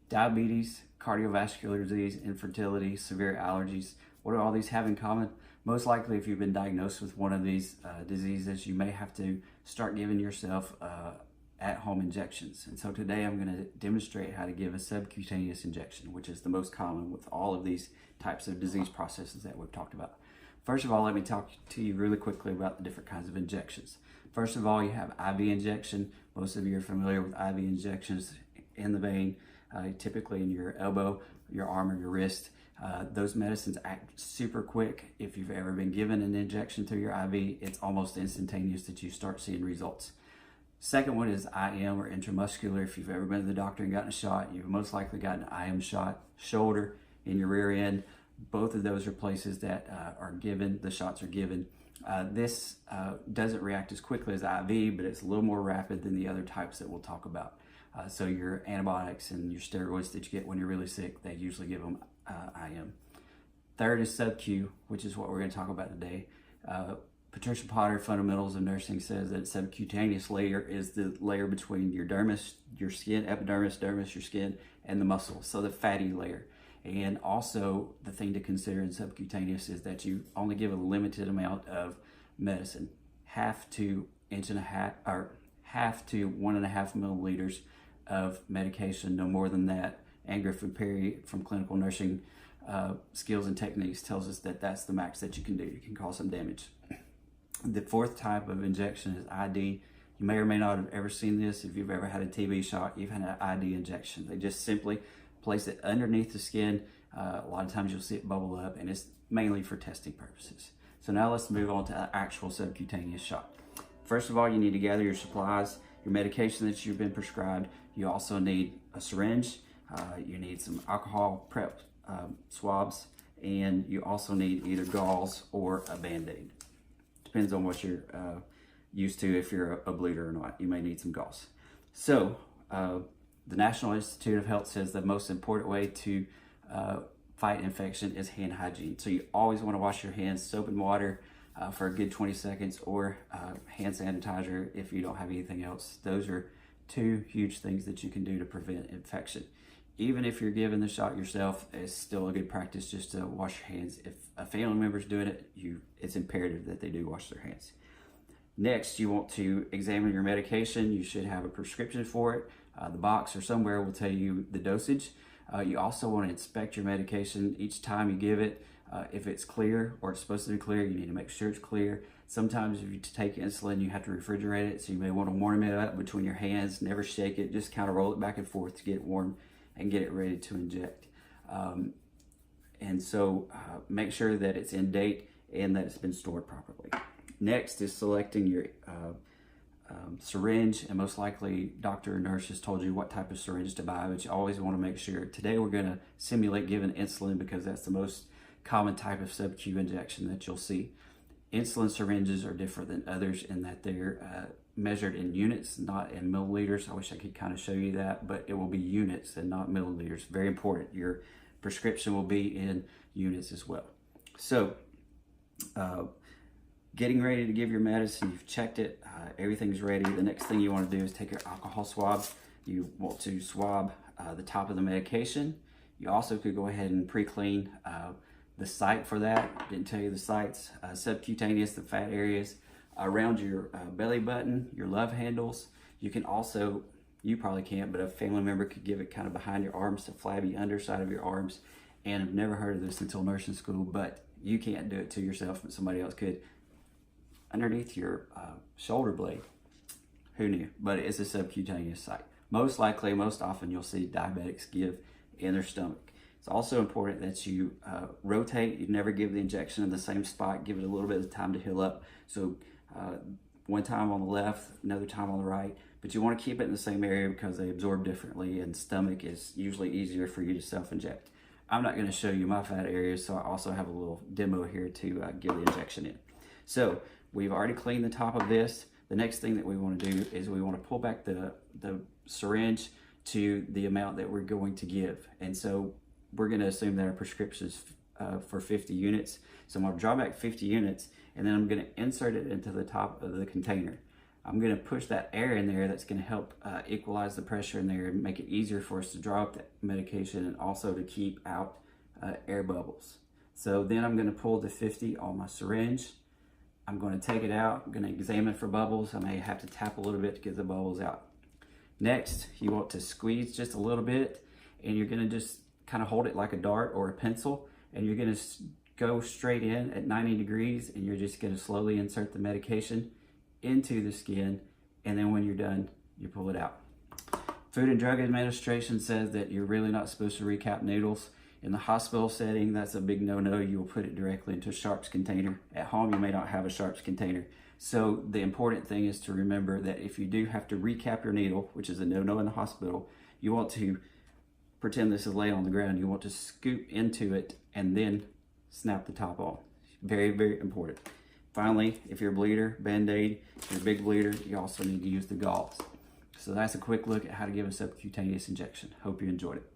Diabetes, cardiovascular disease, infertility, severe allergies. What do all these have in common? Most likely, if you've been diagnosed with one of these diseases, you may have to start giving yourself at-home injections. And so today I'm going to demonstrate how to give a subcutaneous injection, which is the most common with all of these types of disease processes that we've talked about. First of all, let me talk to you really quickly about the different kinds of injections. First of all, you have IV injection. Most of you are familiar with IV injections in the vein, typically in your elbow, your arm, or your wrist. Those medicines act super quick. If you've ever been given an injection through your IV, it's almost instantaneous that you start seeing results. Second one is IM, or intramuscular. If you've ever been to the doctor and gotten a shot, you've most likely gotten an IM shot, shoulder, in your rear end. Both of those are places that the shots are given. This doesn't react as quickly as IV, but it's a little more rapid than the other types that we'll talk about. So your antibiotics and your steroids that you get when you're really sick, they usually give them IM. Third is sub-Q, which is what we're going to talk about today. Patricia Potter, Fundamentals of Nursing, says that subcutaneous layer is the layer between your dermis, your skin, epidermis, dermis, your skin, and the muscle, so the fatty layer. And also, the thing to consider in subcutaneous is that you only give a limited amount of medicine, half to 1.5 milliliters of medication, no more than that. And Griffin Perry from Clinical Nursing Skills and Techniques tells us that that's the max that you can do. You can cause some damage. The fourth type of injection is ID. You may or may not have ever seen this. If you've ever had a TB shot, you've had an ID injection. They just simply place it underneath the skin. A lot of times you'll see it bubble up, and it's mainly for testing purposes. So now let's move on to an actual subcutaneous shot. First of all, you need to gather your supplies, your medication that you've been prescribed. You also need a syringe. You need some alcohol prep swabs, and you also need either gauze or a Band-Aid. Depends on what you're used to. If you're a bleeder or not, you may need some gauze. So the National Institute of Health says the most important way to fight infection is hand hygiene. So you always want to wash your hands, soap and water, for a good 20 seconds, or hand sanitizer if you don't have anything else. Those are two huge things that you can do to prevent infection. Even if you're giving the shot yourself, it's still a good practice just to wash your hands. If a family member's doing it, it's imperative that they do wash their hands. Next, you want to examine your medication. You should have a prescription for it. The box or somewhere will tell you the dosage. You also want to inspect your medication each time you give it. If it's clear, or it's supposed to be clear, you need to make sure it's clear. Sometimes if you take insulin, you have to refrigerate it, so you may want to warm it up between your hands. Never shake it, just kind of roll it back and forth to get it warm and get it ready to inject. And so make sure that it's in date and that it's been stored properly. Next is selecting your syringe, and most likely doctor or nurse has told you what type of syringe to buy, but you always want to make sure. Today we're going to simulate giving insulin because that's the most common type of sub-Q injection that you'll see. Insulin syringes are different than others in that they're measured in units, not in milliliters. I wish I could kind of show you that, but it will be units and not milliliters. Very important. Your prescription will be in units as well. So getting ready to give your medicine, you've checked it, everything's ready. The next thing you want to do is take your alcohol swab. You want to swab the top of the medication. You also could go ahead and pre-clean the site for that. Didn't tell you the sites. Subcutaneous, the fat areas around your belly button, your love handles. You can also, you probably can't, but a family member could give it kind of behind your arms, the flabby underside of your arms. And I've never heard of this until nursing school, but you can't do it to yourself, but somebody else could. Underneath your shoulder blade. Who knew? But it's a subcutaneous site. Most likely, most often, you'll see diabetics give in their stomach. It's also important that you rotate. You never give the injection in the same spot. Give it a little bit of time to heal up. So one time on the left, another time on the right. But you want to keep it in the same area because they absorb differently, and stomach is usually easier for you to self-inject. I'm not going to show you my fat areas, so I also have a little demo here to give the injection in. So we've already cleaned the top of this. The next thing that we want to do is we want to pull back the syringe to the amount that we're going to give. And so we're going to assume that our prescription is for 50 units. So I'm going to draw back 50 units, and then I'm going to insert it into the top of the container. I'm going to push that air in there. That's going to help equalize the pressure in there and make it easier for us to draw up that medication, and also to keep out air bubbles. So then I'm going to pull the 50 on my syringe. I'm going to take it out. I'm going to examine for bubbles. I may have to tap a little bit to get the bubbles out. Next, you want to squeeze just a little bit, and you're going to just kind of hold it like a dart or a pencil, and you're going to go straight in at 90 degrees, and you're just going to slowly insert the medication into the skin, and then when you're done, you pull it out. Food and Drug Administration says that you're really not supposed to recap needles. In the hospital setting, that's a big no-no. You will put it directly into a sharps container. At home, you may not have a sharps container. So the important thing is to remember that if you do have to recap your needle, which is a no-no in the hospital, you want to pretend this is laid on the ground. You want to scoop into it and then snap the top on. Very, very important. Finally, if you're a bleeder, Band-Aid. If you're a big bleeder, you also need to use the gauze. So that's a quick look at how to give a subcutaneous injection. Hope you enjoyed it.